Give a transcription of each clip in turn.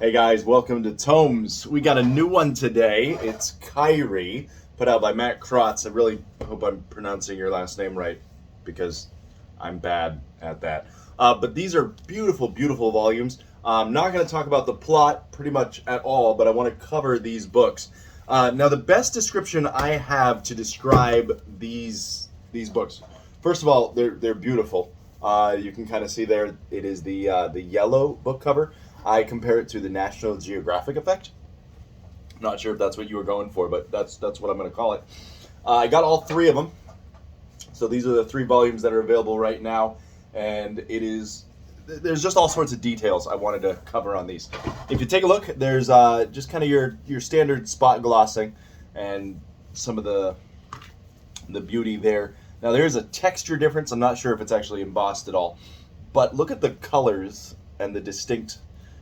Hey guys, welcome to Tomes. We got a new one today. It's Kyrie, put out by Matt Crotts. I really hope I'm pronouncing your last name right because I'm bad at that. But these are beautiful, beautiful volumes. I'm not going to talk about the plot pretty much at all, but I want to cover these books. Now, the best description I have to describe these books. First of all, they're beautiful. You can kind of see there. It is the yellow book cover. I compare it to the National Geographic effect. I'm not sure if that's what you were going for, but that's what I'm going to call it. I got all three of them. So these are the 3 volumes that are available right now, and there's just all sorts of details I wanted to cover on these. If you take a look, there's just kind of your standard spot glossing and some of the beauty there. Now there's a texture difference. I'm not sure if it's actually embossed at all, but look at the colors and the distinct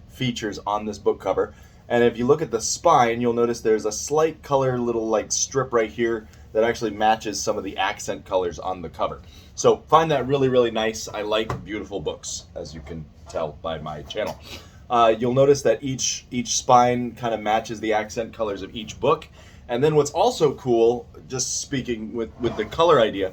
features on this book cover. And if you look at the spine, you'll notice there's a slight color little like strip right here that actually matches some of the accent colors on the cover. So find that really, really nice. I like beautiful books, as you can tell by my channel. You'll notice that each spine kind of matches the accent colors of each book. And then what's also cool, just speaking with the color idea,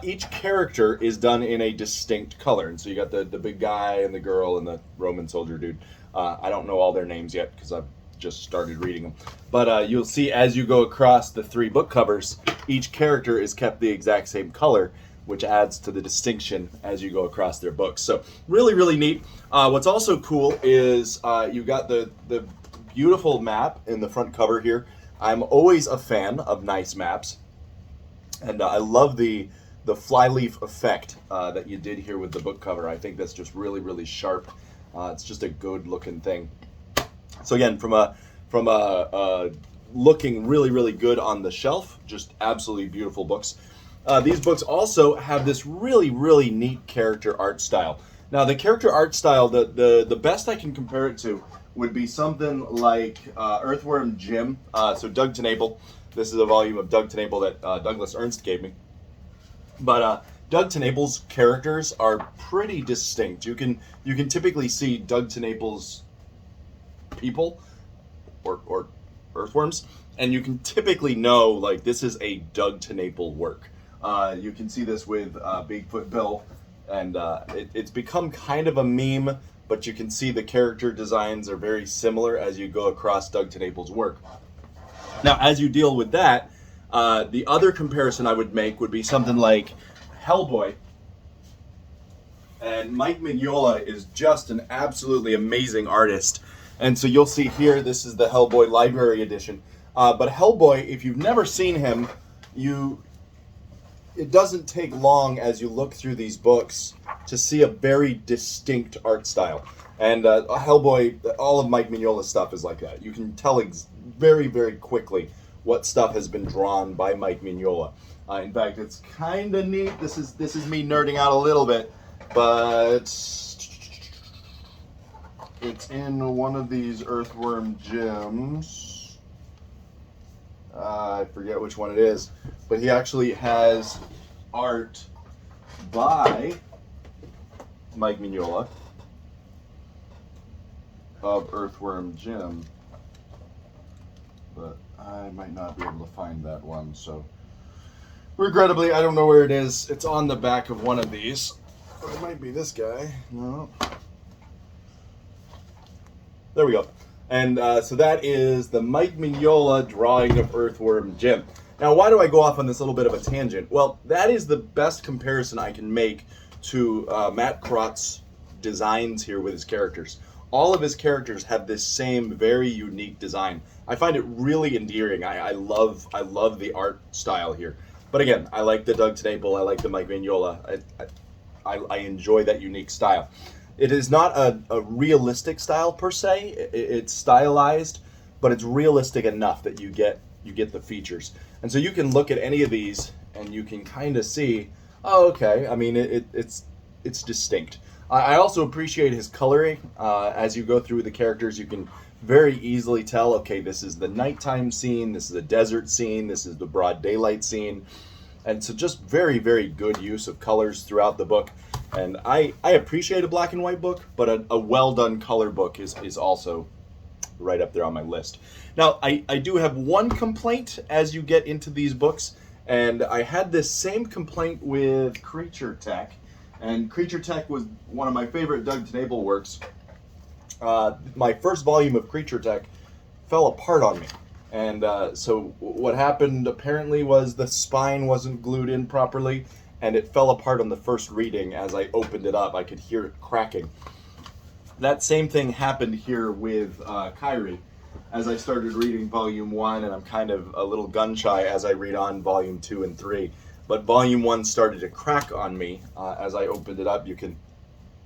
each character is done in a distinct color. And so you got the big guy and the girl and the Roman soldier dude. I don't know all their names yet because I've just started reading them. But you'll see as you go across the 3 book covers, each character is kept the exact same color, which adds to the distinction as you go across their books. So really, really neat. What's also cool is you've got the beautiful map in the front cover here. I'm always a fan of nice maps. And I love the flyleaf effect that you did here with the book cover. I think that's just really, really sharp. It's just a good looking thing. So again, from a looking really, really good on the shelf, just absolutely beautiful books. These books also have this really, really neat character art style. Now the character art style, the best I can compare it to would be something like Earthworm Jim. So Doug TenNapel. This is a volume of Doug TenNapel that Douglas Ernst gave me. But Doug TenNapel's characters are pretty distinct. You can typically see Doug TenNapel's people or earthworms, and you can typically know like this is a Doug TenNapel work. You can see this with Bigfoot Bill, and it's become kind of a meme, but you can see the character designs are very similar as you go across Doug TenNapel's work. Now, as you deal with that, the other comparison I would make would be something like Hellboy. And Mike Mignola is just an absolutely amazing artist. And so you'll see here, this is the Hellboy Library Edition. But Hellboy, if you've never seen him, it doesn't take long as you look through these books to see a very distinct art style. And Hellboy, all of Mike Mignola's stuff is like that. You can tell very, very quickly what stuff has been drawn by Mike Mignola. In fact, it's kind of neat. This is me nerding out a little bit, but it's in one of these Earthworm Jims. I forget which one it is, but he actually has art by Mike Mignola of Earthworm Jim, but I might not be able to find that one, so regrettably I don't know where it is. It's on the back of one of these. Or it might be this guy. No. There we go. And so that is the Mike Mignola drawing of Earthworm Jim. Now, why do I go off on this little bit of a tangent? Well, that is the best comparison I can make to Matt Crotts' designs here with his characters. All of his characters have this same very unique design. I find it really endearing. I love the art style here. But again, I like the Doug TenNapel. I like the Mike Mignola. I enjoy that unique style. It is not a realistic style per se. It's stylized, but it's realistic enough that you get the features. And so you can look at any of these and you can kind of see, oh, okay. I mean, it's distinct. I also appreciate his coloring. As you go through the characters, you can very easily tell, okay, this is the nighttime scene, this is a desert scene, this is the broad daylight scene. And so just very, very good use of colors throughout the book. And I appreciate a black and white book, but a well-done color book is also right up there on my list. Now, I do have one complaint as you get into these books, and I had this same complaint with Creature Tech, and Creature Tech was one of my favorite Doug TenNapel works. My first volume of Creature Tech fell apart on me. And so what happened apparently was the spine wasn't glued in properly, and it fell apart on the first reading. As I opened it up, I could hear it cracking. That same thing happened here with Kyrie. As I started reading volume 1, and I'm kind of a little gun shy as I read on volume 2 and 3, but volume 1 started to crack on me. As I opened it up, you can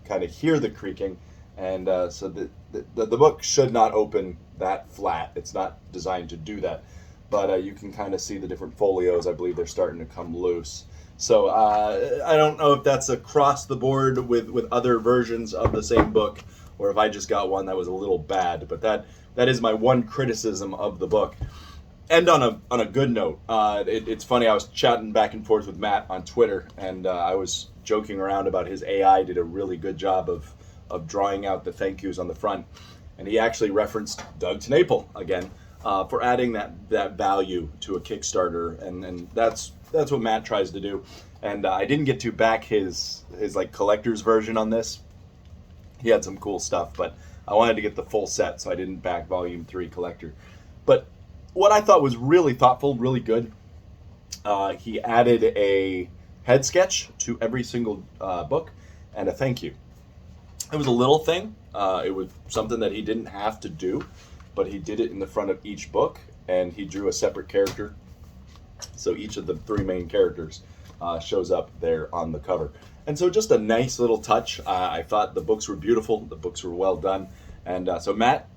kind of hear the creaking, and so the book should not open that flat. It's not designed to do that, but you can kind of see the different folios. I believe they're starting to come loose. So I don't know if that's across the board with other versions of the same book, or if I just got one that was a little bad. But that is my one criticism of the book. And on a good note, it's funny, I was chatting back and forth with Matt on Twitter, and I was joking around about his AI did a really good job of drawing out the thank yous on the front. And he actually referenced Doug TenNapel again for adding that value to a Kickstarter, and that's what Matt tries to do. And I didn't get to back his like collector's version on this. He had some cool stuff, but I wanted to get the full set, so I didn't back volume 3 collector. But what I thought was really thoughtful, really good, he added a head sketch to every single book and a thank you. It was a little thing. It was something that he didn't have to do, but he did it in the front of each book, and he drew a separate character. So each of the 3 main characters shows up there on the cover. And so just a nice little touch. I thought the books were beautiful. The books were well done. And so Matt,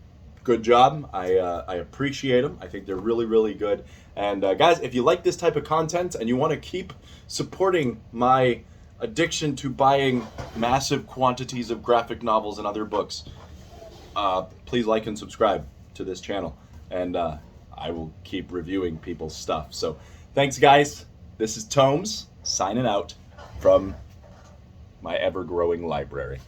good job. I appreciate them. I think they're really, really good. And guys, if you like this type of content and you want to keep supporting my addiction to buying massive quantities of graphic novels and other books, please like and subscribe to this channel. And I will keep reviewing people's stuff. So thanks, guys. This is Tomes signing out from my ever-growing library.